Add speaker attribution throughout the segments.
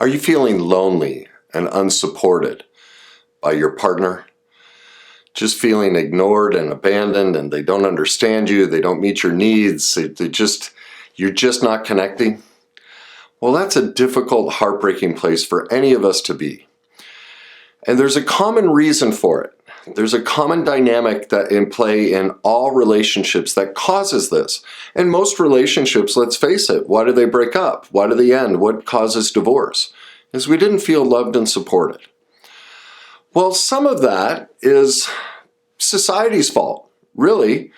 Speaker 1: Are you feeling lonely and unsupported by your partner? Just feeling ignored and abandoned, and they don't understand you, they don't meet your needs, you're just not connecting? Well, that's a difficult, heartbreaking place for any of us to be. And there's a common reason for it. There's a common dynamic that in play in all relationships that causes this. And most relationships, let's face it, why do they break up? Why do they end? What causes divorce? Is we didn't feel loved and supported. Well, some of that is society's fault, really.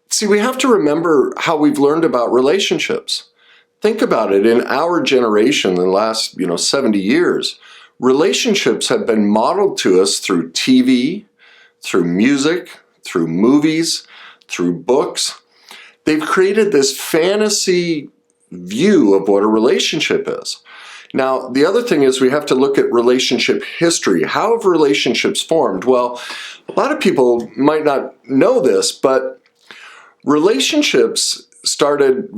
Speaker 1: See, we have to remember how we've learned about relationships. Think about it. In our generation, in the last 70 years, relationships have been modeled to us through TV, through music, through movies, through books. They've created this fantasy view of what a relationship is. Now, the other thing is we have to look at relationship history. How have relationships formed? Well, a lot of people might not know this, but relationships started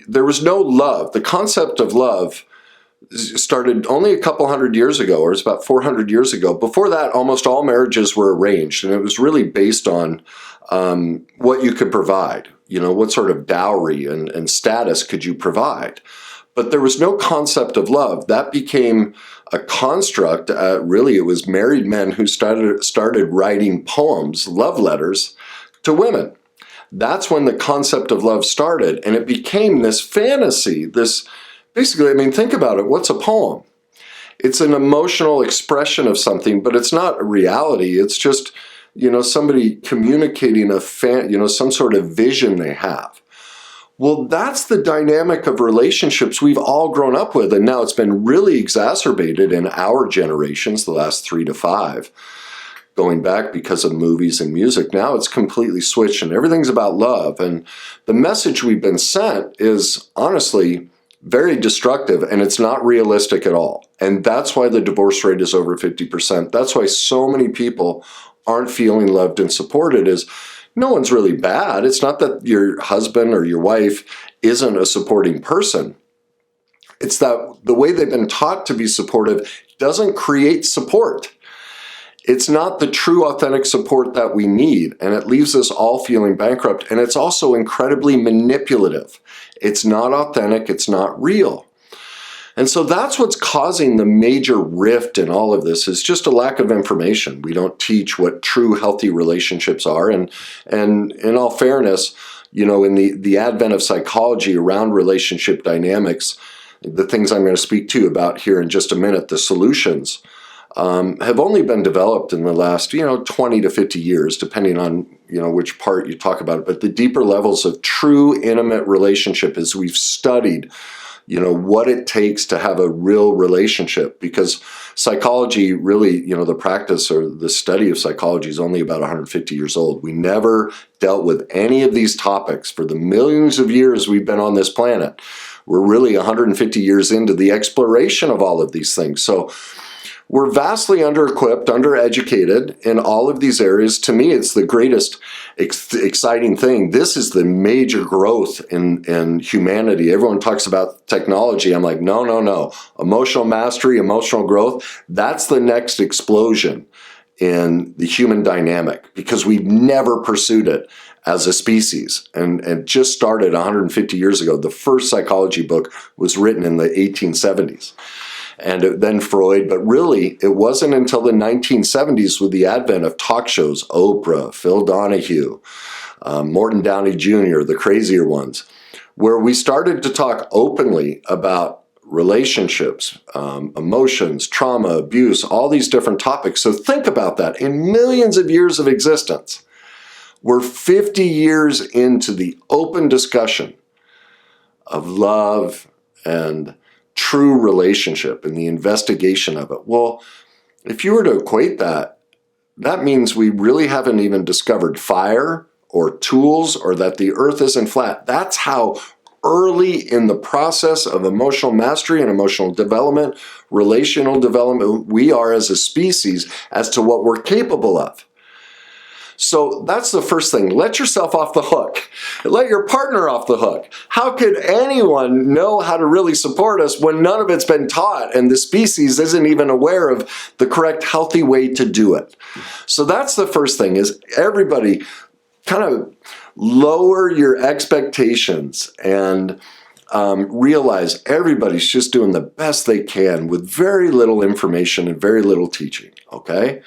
Speaker 1: there was no love. The concept of love started only a couple hundred years ago, or it's about 400 years ago. Before that, almost all marriages were arranged, and it was really based on what you could provide. What sort of dowry and status could you provide? But there was no concept of love. That became a construct. Really, it was married men who started writing poems, love letters, to women. That's when the concept of love started, and it became this fantasy, basically, think about it. What's a poem? It's an emotional expression of something, but it's not a reality. It's just, somebody communicating some sort of vision they have. Well, that's the dynamic of relationships we've all grown up with, and now it's been really exacerbated in our generations, the last 3 to 5, going back because of movies and music. Now it's completely switched, and everything's about love, and the message we've been sent is honestly very destructive, and it's not realistic at all. And that's why the divorce rate is over 50%. That's why so many people aren't feeling loved and supported. Is no one's really bad. It's not that your husband or your wife isn't a supporting person. It's that the way they've been taught to be supportive doesn't create support. It's not the true, authentic support that we need, and it leaves us all feeling bankrupt. And it's also incredibly manipulative. It's not authentic. It's not real. And so that's what's causing the major rift in all of this, is just a lack of information. We don't teach what true healthy relationships are. And in all fairness, in the advent of psychology around relationship dynamics, the things I'm going to speak to you about here in just a minute, the solutions, have only been developed in the last, 20 to 50 years, depending on, which part you talk about. But the deeper levels of true intimate relationship, as we've studied, what it takes to have a real relationship, because psychology really, the practice or the study of psychology is only about 150 years old. We never dealt with any of these topics for the millions of years we've been on this planet. We're really 150 years into the exploration of all of these things. So we're vastly under-equipped, undereducated in all of these areas. To me, it's the greatest exciting thing. This is the major growth in humanity. Everyone talks about technology. I'm like, no. Emotional mastery, emotional growth, that's the next explosion in the human dynamic, because we've never pursued it as a species, and just started 150 years ago. The first psychology book was written in the 1870s. And then Freud, but really it wasn't until the 1970s with the advent of talk shows, Oprah, Phil Donahue, Morton Downey Jr., the crazier ones, where we started to talk openly about relationships, emotions, trauma, abuse, all these different topics. So think about that. In millions of years of existence, we're 50 years into the open discussion of love and true relationship and the investigation of it. Well, if you were to equate that, that means we really haven't even discovered fire or tools, or that the earth isn't flat. That's how early in the process of emotional mastery and emotional development, relational development, we are as a species as to what we're capable of. So that's the first thing. Let yourself off the hook. Let your partner off the hook. How could anyone know how to really support us when none of it's been taught and the species isn't even aware of the correct healthy way to do it? So that's the first thing, is everybody kind of lower your expectations and realize everybody's just doing the best they can with very little information and very little teaching, okay?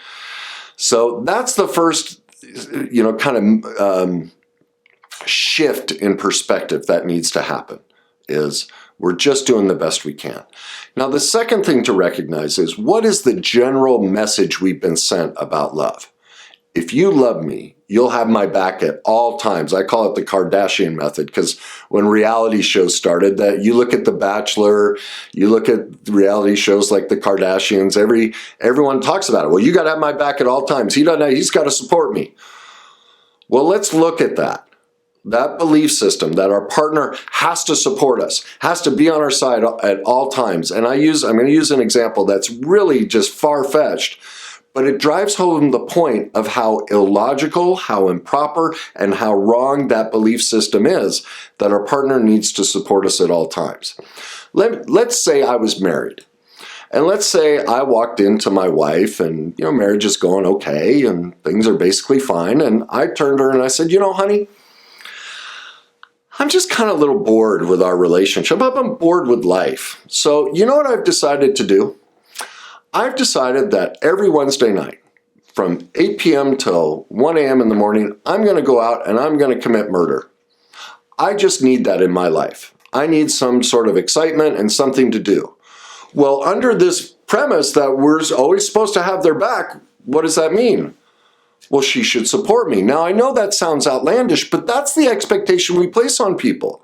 Speaker 1: So that's the first, kind of shift in perspective that needs to happen, is we're just doing the best we can. Now, the second thing to recognize is, what is the general message we've been sent about love? If you love me, you'll have my back at all times. I call it the Kardashian Method, because when reality shows started, that you look at The Bachelor, you look at reality shows like the Kardashians, everyone talks about it. Well, you got to have my back at all times. He's got to support me. Well, let's look at that. That belief system that our partner has to support us, has to be on our side at all times. And I'm going to use an example that's really just far-fetched, but it drives home the point of how illogical, how improper, and how wrong that belief system is, that our partner needs to support us at all times. Let's say I was married. And let's say I walked into my wife and, marriage is going okay and things are basically fine. And I turned to her and I said, honey, I'm just kind of a little bored with our relationship. I'm bored with life. So you know what I've decided to do? I've decided that every Wednesday night from 8 p.m. till 1 a.m. in the morning, I'm going to go out and I'm going to commit murder. I just need that in my life. I need some sort of excitement and something to do. Well, under this premise that we're always supposed to have their back, what does that mean? Well, she should support me. Now, I know that sounds outlandish, but that's the expectation we place on people.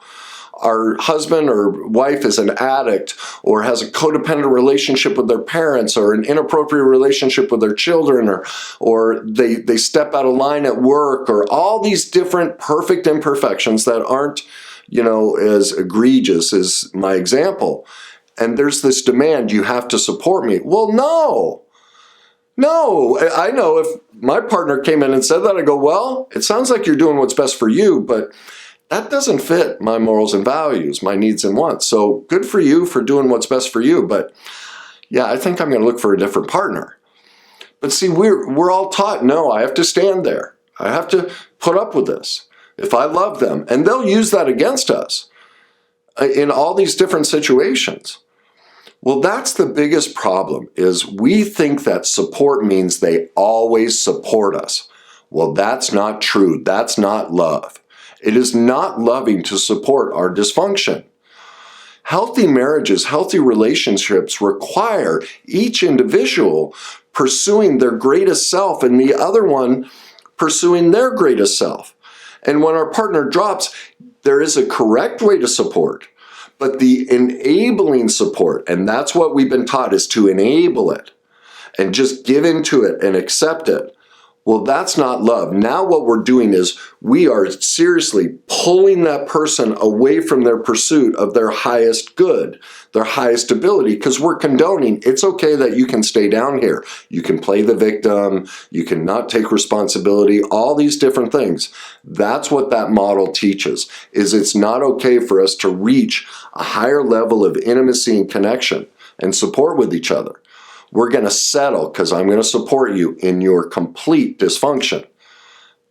Speaker 1: Our husband or wife is an addict or has a codependent relationship with their parents or an inappropriate relationship with their children, or they step out of line at work, or all these different perfect imperfections that aren't, as egregious as my example. And there's this demand, you have to support me. Well, no, I know if my partner came in and said that, I go, well, it sounds like you're doing what's best for you, but that doesn't fit my morals and values, my needs and wants. So good for you for doing what's best for you. But yeah, I think I'm going to look for a different partner. But see, we're all taught, no, I have to stand there. I have to put up with this if I love them. And they'll use that against us in all these different situations. Well, that's the biggest problem, is we think that support means they always support us. Well, that's not true. That's not love. It is not loving to support our dysfunction. Healthy marriages, healthy relationships require each individual pursuing their greatest self and the other one pursuing their greatest self. And when our partner drops, there is a correct way to support, but the enabling support, and that's what we've been taught, is to enable it and just give into it and accept it. Well, that's not love. Now what we're doing is we are seriously pulling that person away from their pursuit of their highest good, their highest ability, because we're condoning it's okay that you can stay down here. You can play the victim. You can not take responsibility, all these different things. That's what that model teaches, is it's not okay for us to reach a higher level of intimacy and connection and support with each other. We're going to settle because I'm going to support you in your complete dysfunction.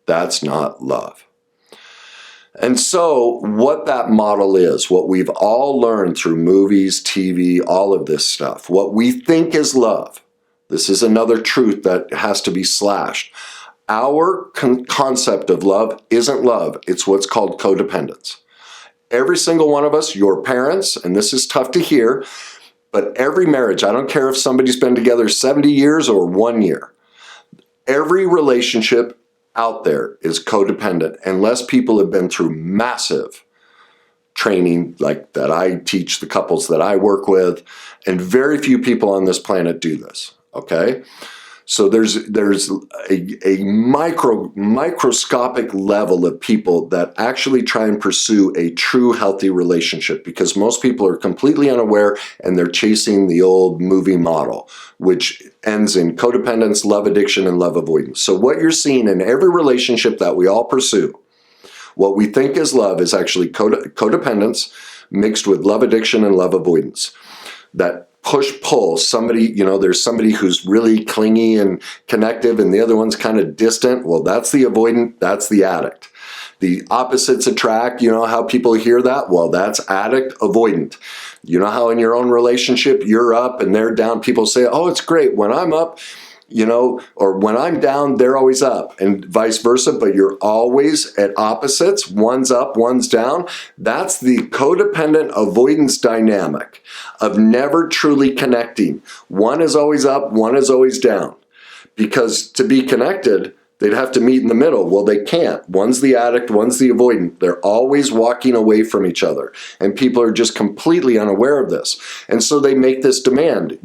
Speaker 1: That's not love. And so what that model is, what we've all learned through movies, TV, all of this stuff, what we think is love, this is another truth that has to be slashed. Our concept of love isn't love. It's what's called codependence. Every single one of us, your parents, and this is tough to hear, but every marriage, I don't care if somebody's been together 70 years or 1 year, every relationship out there is codependent unless people have been through massive training like that I teach the couples that I work with, and very few people on this planet do this, okay? So there's a microscopic level of people that actually try and pursue a true healthy relationship, because most people are completely unaware and they're chasing the old movie model, which ends in codependence, love addiction, and love avoidance. So what you're seeing in every relationship that we all pursue, what we think is love is actually codependence mixed with love addiction and love avoidance. That push-pull, somebody, there's somebody who's really clingy and connective and the other one's kind of distant. Well, that's the avoidant, that's the addict. The opposites attract, you know how people hear that? Well, that's addict, avoidant. You know how in your own relationship, you're up and they're down. People say, oh, it's great. When I'm up, or when I'm down, they're always up, and vice versa, but you're always at opposites. One's up, one's down. That's the codependent avoidance dynamic of never truly connecting. One is always up, one is always down. Because to be connected, they'd have to meet in the middle. Well, they can't. One's the addict, one's the avoidant. They're always walking away from each other. And people are just completely unaware of this. And so they make this demand.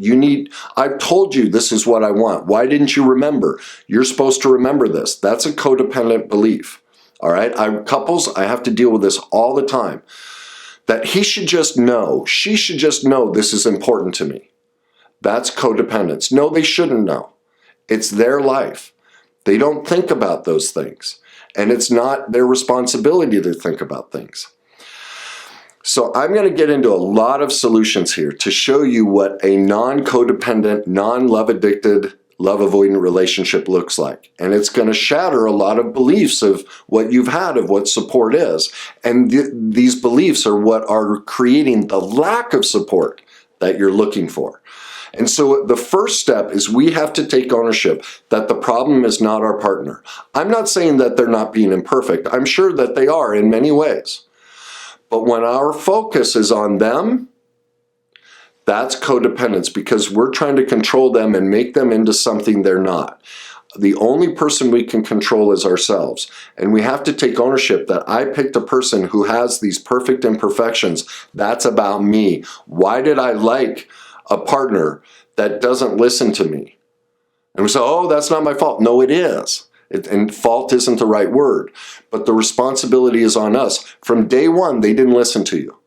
Speaker 1: I've told you this is what I want. Why didn't you remember? You're supposed to remember this. That's a codependent belief. All right? Couples, I have to deal with this all the time. That he should just know, she should just know this is important to me. That's codependence. No, they shouldn't know. It's their life. They don't think about those things, and it's not their responsibility to think about things. So I'm going to get into a lot of solutions here to show you what a non-codependent, non-love addicted, love avoidant relationship looks like. And it's going to shatter a lot of beliefs of what you've had of what support is. And these beliefs are what are creating the lack of support that you're looking for. And so the first step is we have to take ownership that the problem is not our partner. I'm not saying that they're not being imperfect. I'm sure that they are in many ways. But when our focus is on them, that's codependence, because we're trying to control them and make them into something they're not. The only person we can control is ourselves. And we have to take ownership that I picked a person who has these perfect imperfections. That's about me. Why did I like a partner that doesn't listen to me? And we say, oh, that's not my fault. No, it is. And fault isn't the right word. But the responsibility is on us. From day one, they didn't listen to you.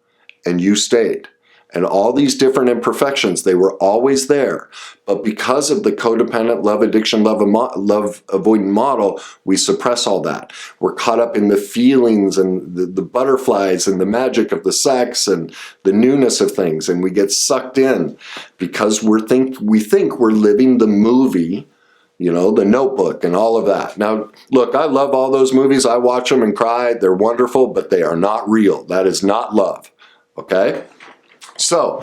Speaker 1: And you stayed. And all these different imperfections, they were always there. But because of the codependent love addiction, love avoidant model, we suppress all that. We're caught up in the feelings and the butterflies and the magic of the sex and the newness of things. And we get sucked in because we think we're living the movie, the Notebook and all of that. Now, look, I love all those movies. I watch them and cry. They're wonderful, but they are not real. That is not love. Okay? So,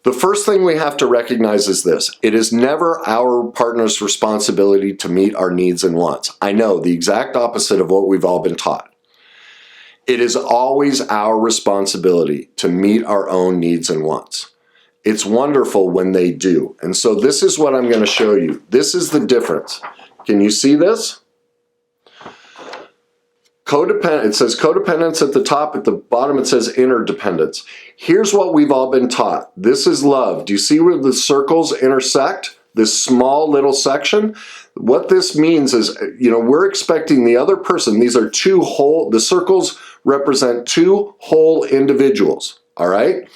Speaker 1: the first thing we have to recognize is this. It is never our partner's responsibility to meet our needs and wants. I know, the exact opposite of what we've all been taught. It is always our responsibility to meet our own needs and wants. It's wonderful when they do. And so this is what I'm going to show you. This is the difference. Can you see this? It says codependence at the top. At the bottom it says interdependence. Here's what we've all been taught. This is love. Do you see where the circles intersect? This small little section? What this means is, we're expecting the other person. These are the circles represent two whole individuals. All right?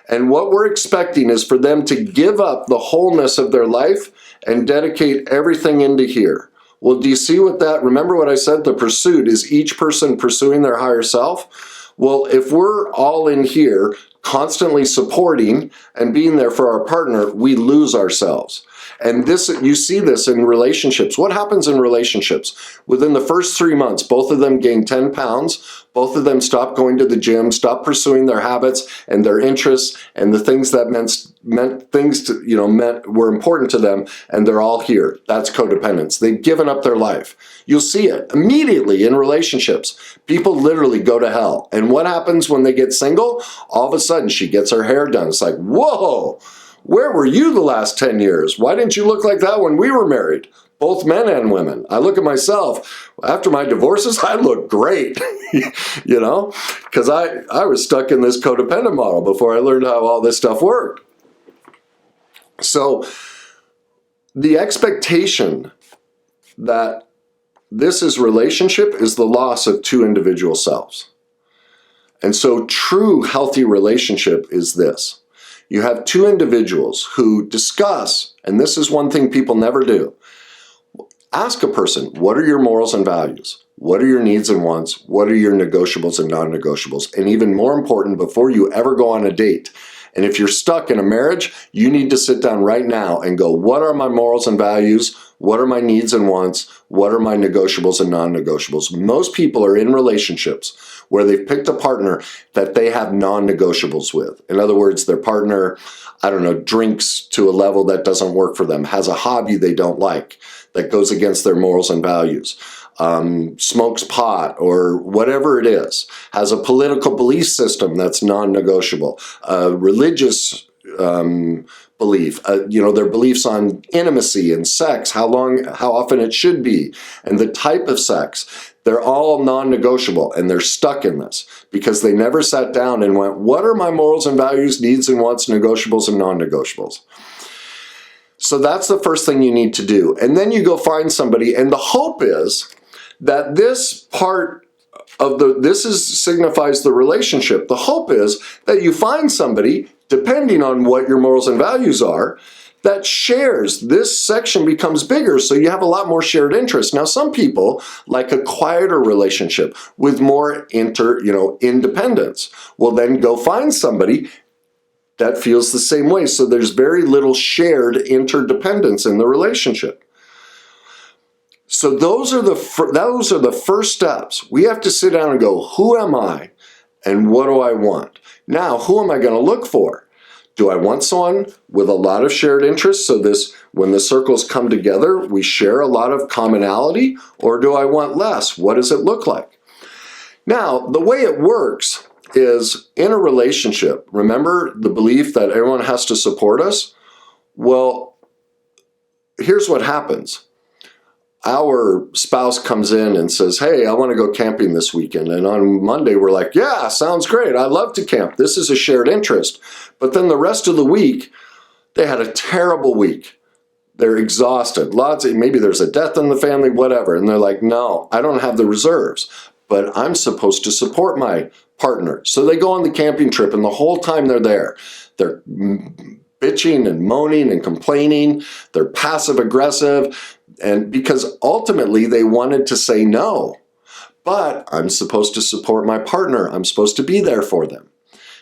Speaker 1: And what we're expecting is for them to give up the wholeness of their life and dedicate everything into here. Well, do you see remember what I said? The pursuit is each person pursuing their higher self. Well, if we're all in here constantly supporting and being there for our partner, we lose ourselves. And you see this in relationships. What happens in relationships? Within the first 3 months, both of them gain 10 pounds. Both of them stop going to the gym, stop pursuing their habits and their interests and the things that were important to them, and they're all here. That's codependence. They've given up their life. You'll see it immediately in relationships. People literally go to hell. And what happens when they get single? All of a sudden, she gets her hair done. It's like, whoa, where were you the last 10 years? Why didn't you look like that when we were married? Both men and women. I look at myself. After my divorces, I look great, because I was stuck in this codependent model before I learned how all this stuff worked. So the expectation that this is relationship is the loss of two individual selves. And so true healthy relationship is this. You have two individuals who discuss, and this is one thing people never do. Ask a person, what are your morals and values? What are your needs and wants? What are your negotiables and non-negotiables? And even more important, before you ever go on a date, and if you're stuck in a marriage, you need to sit down right now and go, what are my morals and values? What are my needs and wants? What are my negotiables and non-negotiables? Most people are in relationships where they've picked a partner that they have non-negotiables with. In other words, their partner, I don't know, drinks to a level that doesn't work for them, has a hobby they don't like, that goes against their morals and values, smokes pot or whatever it is, has a political belief system that's non-negotiable, religious belief, their beliefs on intimacy and sex, how often it should be, and the type of sex. They're all non-negotiable, and they're stuck in this because they never sat down and went, what are my morals and values, needs and wants, negotiables and non-negotiables? So that's the first thing you need to do. And then you go find somebody, and the hope is that this part of signifies the relationship. The hope is that you find somebody, depending on what your morals and values are, that shares. This section becomes bigger, so you have a lot more shared interests. Now, some people like a quieter relationship with more independence. Well, then go find somebody that feels the same way. So there's very little shared interdependence in the relationship. So those are the first steps. We have to sit down and go, who am I and what do I want? Now, who am I going to look for? Do I want someone with a lot of shared interests so when the circles come together, we share a lot of commonality? Or do I want less? What does it look like? Now, the way it works is in a relationship, remember the belief that everyone has to support us? Well, here's what happens. Our spouse comes in and says, hey, I want to go camping this weekend. And on Monday, we're like, yeah, sounds great. I love to camp. This is a shared interest. But then the rest of the week, they had a terrible week. They're exhausted. Maybe there's a death in the family, whatever. And they're like, no, I don't have the reserves, but I'm supposed to support my partner. So they go on the camping trip, and the whole time they're there, they're bitching and moaning and complaining. They're passive aggressive. And because ultimately they wanted to say no, but I'm supposed to support my partner. I'm supposed to be there for them.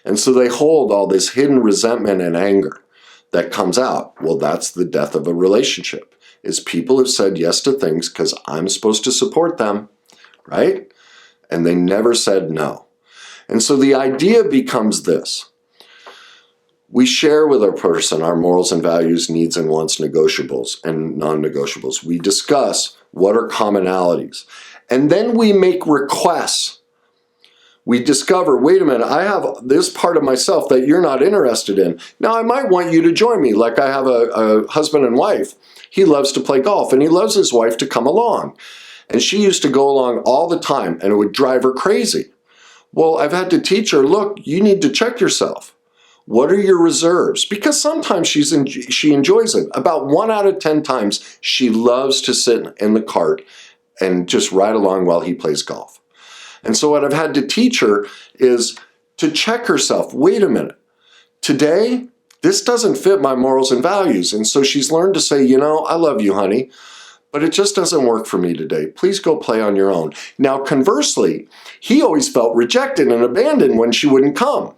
Speaker 1: And so they hold all this hidden resentment and anger that comes out. Well, that's the death of a relationship, is people have said yes to things because I'm supposed to support them, right? And they never said no. And so the idea becomes this. We share with our person our morals and values, needs and wants, negotiables and non-negotiables. We discuss what are commonalities. And then we make requests. We discover, wait a minute, I have this part of myself that you're not interested in. Now, I might want you to join me. Like I have a husband and wife. He loves to play golf, and he loves his wife to come along. And she used to go along all the time, and it would drive her crazy. Well, I've had to teach her, look, you need to check yourself. What are your reserves? Because sometimes she enjoys it. About 1 out of 10 times, she loves to sit in the cart and just ride along while he plays golf. And so what I've had to teach her is to check herself. Wait a minute. Today, this doesn't fit my morals and values. And so she's learned to say, I love you, honey, but it just doesn't work for me today. Please go play on your own. Now, conversely, he always felt rejected and abandoned when she wouldn't come.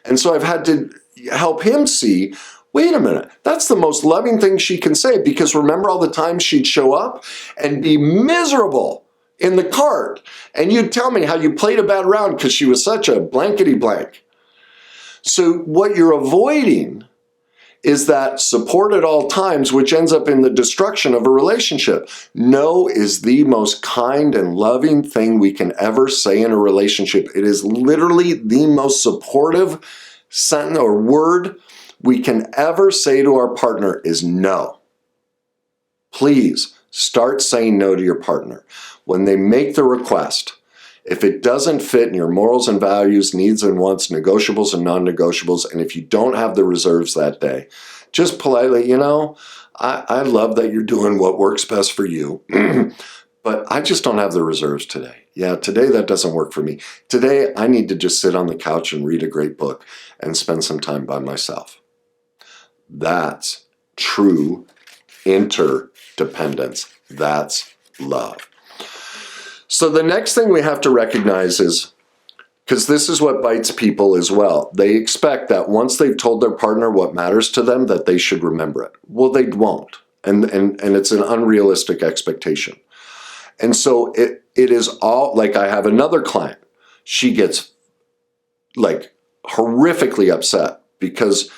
Speaker 1: And so I've had to help him see, wait a minute, that's the most loving thing she can say, because remember all the times she'd show up and be miserable in the cart, and you'd tell me how you played a bad round because she was such a blankety blank. So what you're avoiding is that support at all times, which ends up in the destruction of a relationship. No is the most kind and loving thing we can ever say in a relationship. It is literally the most supportive sentence or word we can ever say to our partner is no. Please start saying no to your partner. When they make the request, If it doesn't fit in your morals and values, needs and wants, negotiables and non-negotiables, and if you don't have the reserves that day, just politely, I love that you're doing what works best for you, but I just don't have the reserves today. Yeah, today that doesn't work for me. Today I need to just sit on the couch and read a great book and spend some time by myself. That's true interdependence. That's love. So the next thing we have to recognize is, because this is what bites people as well, they expect that once they've told their partner what matters to them, that they should remember it. Well, they won't. And it's an unrealistic expectation. And so it is all, like I have another client, she gets like horrifically upset because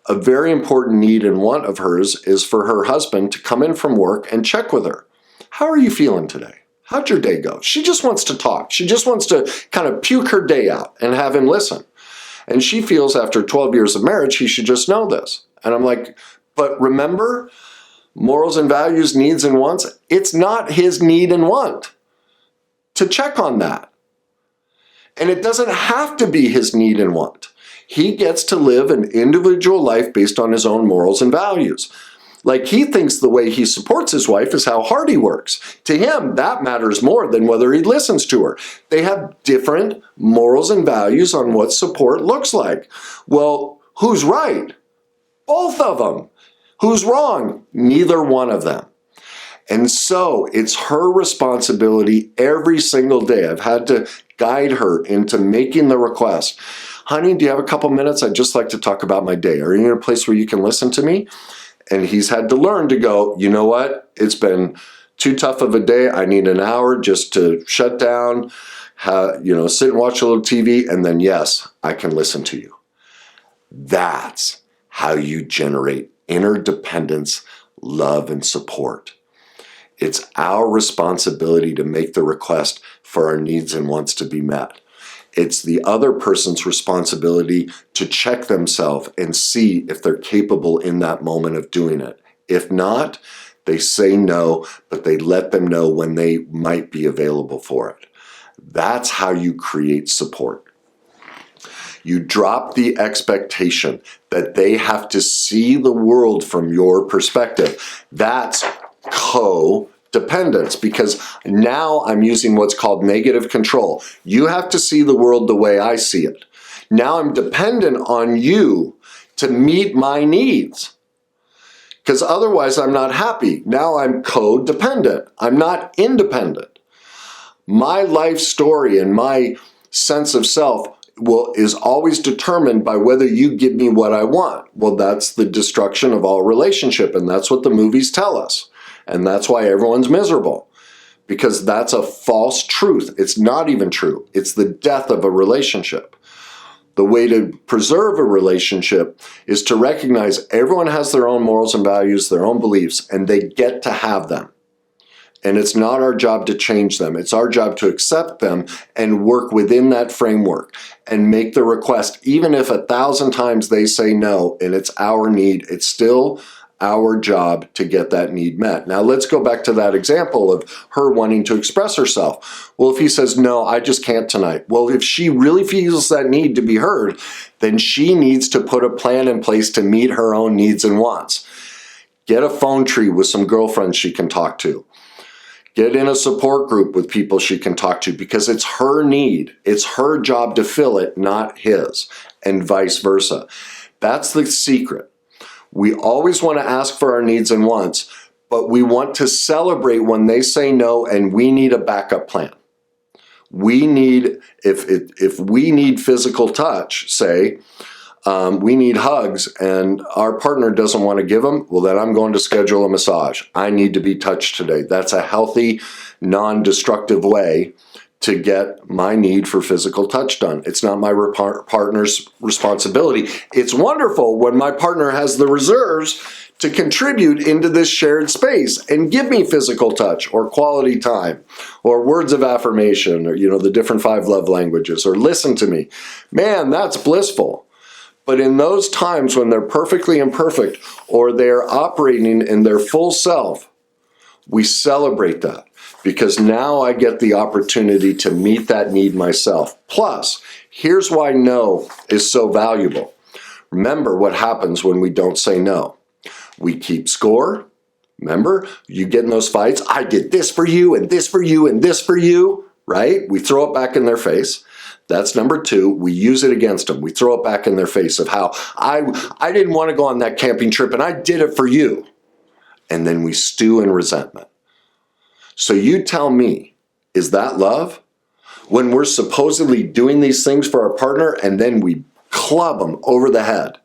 Speaker 1: a very important need and want of hers is for her husband to come in from work and check with her. How are you feeling today? How'd your day go? She just wants to talk. She just wants to kind of puke her day out and have him listen. And she feels after 12 years of marriage, he should just know this. And I'm like, but remember, morals and values, needs and wants, it's not his need and want to check on that. And it doesn't have to be his need and want. He gets to live an individual life based on his own morals and values. Like he thinks the way he supports his wife is how hard he works. To him, that matters more than whether he listens to her. They have different morals and values on what support looks like. Well, who's right? Both of them. Who's wrong? Neither one of them. And so it's her responsibility every single day. I've had to guide her into making the request. Honey, do you have a couple minutes? I'd just like to talk about my day. Are you in a place where you can listen to me? And he's had to learn to go, you know what? It's been too tough of a day. I need an hour just to shut down, sit and watch a little TV, and then yes, I can listen to you. That's how you generate interdependence, love, and support. It's our responsibility to make the request for our needs and wants to be met. It's the other person's responsibility to check themselves and see if they're capable in that moment of doing it. If not, they say no, but they let them know when they might be available for it. That's how you create support. You drop the expectation that they have to see the world from your perspective. That's codependence, because now I'm using what's called negative control. You have to see the world the way I see it. Now I'm dependent on you to meet my needs, because otherwise I'm not happy. Now I'm codependent. I'm not independent. My life story and my sense of self is always determined by whether you give me what I want. Well, that's the destruction of all relationship, and that's what the movies tell us. And that's why everyone's miserable, because that's a false truth. It's not even true. It's the death of a relationship. The way to preserve a relationship is to recognize everyone has their own morals and values, their own beliefs, and they get to have them. And it's not our job to change them. It's our job to accept them and work within that framework and make the request. Even if 1,000 times they say no and it's our need, it's still our job to get that need met. Now let's go back to that example of her wanting to express herself. Well, if he says, no, I just can't tonight. Well, if she really feels that need to be heard, then she needs to put a plan in place to meet her own needs and wants. Get a phone tree with some girlfriends she can talk to. Get in a support group with people she can talk to, because it's her need. It's her job to fill it, not his, and vice versa. That's the secret. We always want to ask for our needs and wants, but we want to celebrate when they say no, and we need a backup plan. We need, if we need physical touch, say, we need hugs and our partner doesn't want to give them, well, then I'm going to schedule a massage. I need to be touched today. That's a healthy, non-destructive way to get my need for physical touch done. It's not my partner's responsibility. It's wonderful when my partner has the reserves to contribute into this shared space and give me physical touch or quality time or words of affirmation or, the different 5 love languages, or listen to me. Man, that's blissful. But in those times when they're perfectly imperfect or they're operating in their full self, we celebrate that, because now I get the opportunity to meet that need myself. Plus, here's why no is so valuable. Remember what happens when we don't say no. We keep score. Remember, you get in those fights, I did this for you and this for you and this for you, right? We throw it back in their face. That's number two. We use it against them. We throw it back in their face of how I didn't want to go on that camping trip and I did it for you. And then we stew in resentment. So you tell me, is that love? When we're supposedly doing these things for our partner and then we club them over the head.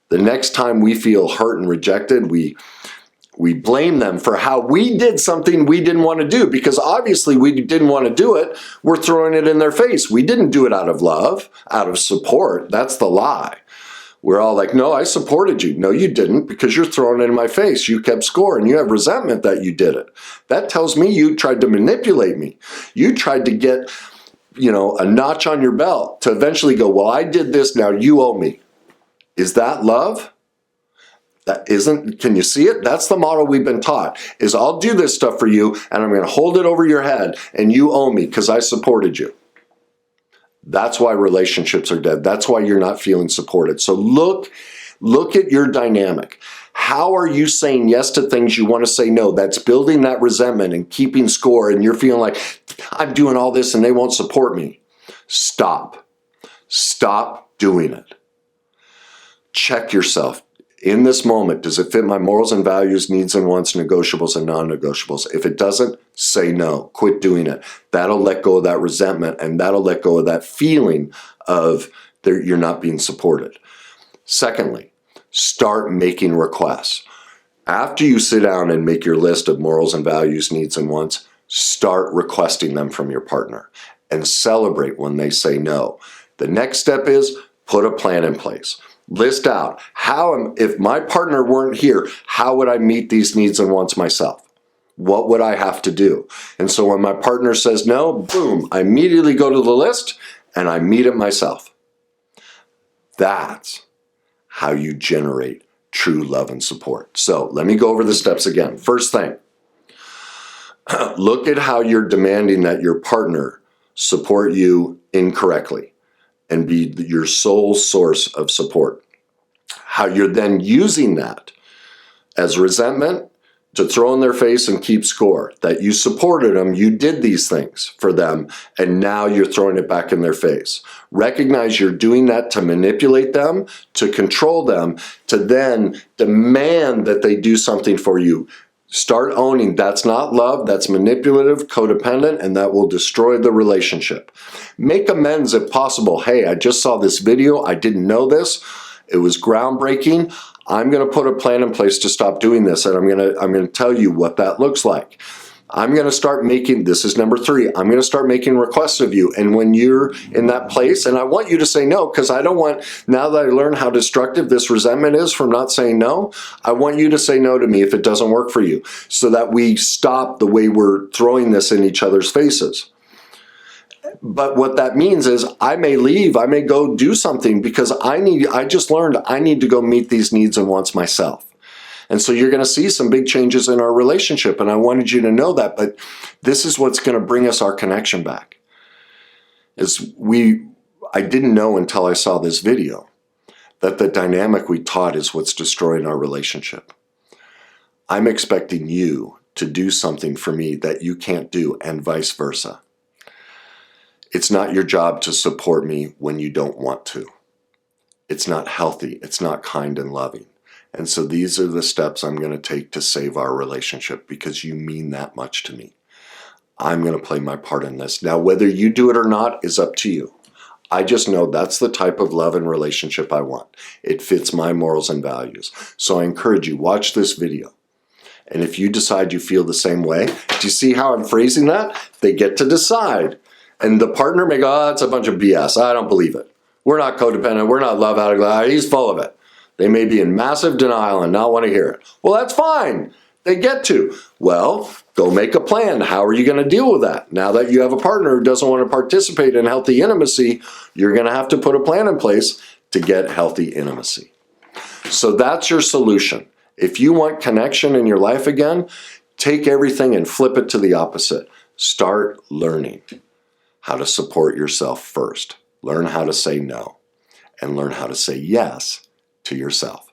Speaker 1: The next time we feel hurt and rejected, we blame them for how we did something we didn't want to do, because obviously we didn't want to do it. We're throwing it in their face. We didn't do it out of love, out of support. That's the lie. We're all like, no, I supported you. No, you didn't, because you're throwing it in my face. You kept score and you have resentment that you did it. That tells me you tried to manipulate me. You tried to get, a notch on your belt to eventually go, well, I did this, now you owe me. Is that love? That isn't. Can you see it? That's the model we've been taught, is I'll do this stuff for you and I'm going to hold it over your head and you owe me because I supported you. That's why relationships are dead. That's why you're not feeling supported. So look at your dynamic. How are you saying yes to things you want to say no? That's building that resentment and keeping score, and you're feeling like, I'm doing all this and they won't support me. Stop. Stop doing it. Check yourself. In this moment, does it fit my morals and values, needs and wants, negotiables and non-negotiables? If it doesn't, say no. Quit doing it. That'll let go of that resentment, and that'll let go of that feeling of you're not being supported. Secondly, start making requests. After you sit down and make your list of morals and values, needs and wants, start requesting them from your partner and celebrate when they say no. The next step is put a plan in place. List out if my partner weren't here, how would I meet these needs and wants myself? What would I have to do? And so when my partner says no, boom, I immediately go to the list and I meet it myself. That's how you generate true love and support. So let me go over the steps again. First thing, look at how you're demanding that your partner support you incorrectly and be your sole source of support. How you're then using that as resentment to throw in their face and keep score. That you supported them, you did these things for them, and now you're throwing it back in their face. Recognize you're doing that to manipulate them, to control them, to then demand that they do something for you. Start owning that's not love, that's manipulative, codependent, and that will destroy the relationship. Make amends if possible. Hey, I just saw this video. I didn't know this. It was groundbreaking. I'm going to put a plan in place to stop doing this, and I'm going to tell you what that looks like. I'm going to start making, this is number 3, I'm going to start making requests of you. And when you're in that place, and I want you to say no, because I don't want, now that I learn how destructive this resentment is from not saying no, I want you to say no to me if it doesn't work for you, so that we stop the way we're throwing this in each other's faces. But what that means is I may leave, I may go do something, because I just learned I need to go meet these needs and wants myself. And so you're going to see some big changes in our relationship, and I wanted you to know that. But this is what's going to bring us our connection back. I didn't know until I saw this video that the dynamic we taught is what's destroying our relationship. I'm expecting you to do something for me that you can't do, and vice versa. It's not your job to support me when you don't want to. It's not healthy. It's not kind and loving. And so these are the steps I'm going to take to save our relationship, because you mean that much to me. I'm going to play my part in this. Now, whether you do it or not is up to you. I just know that's the type of love and relationship I want. It fits my morals and values. So I encourage you, watch this video. And if you decide you feel the same way, do you see how I'm phrasing that? They get to decide. And the partner may go, oh, it's a bunch of BS. I don't believe it. We're not codependent. We're not love addict. He's full of it. They may be in massive denial and not want to hear it. Well, that's fine. They get to. Well, go make a plan. How are you going to deal with that? Now that you have a partner who doesn't want to participate in healthy intimacy, you're going to have to put a plan in place to get healthy intimacy. So that's your solution. If you want connection in your life again, take everything and flip it to the opposite. Start learning how to support yourself first. Learn how to say no and learn how to say yes to yourself.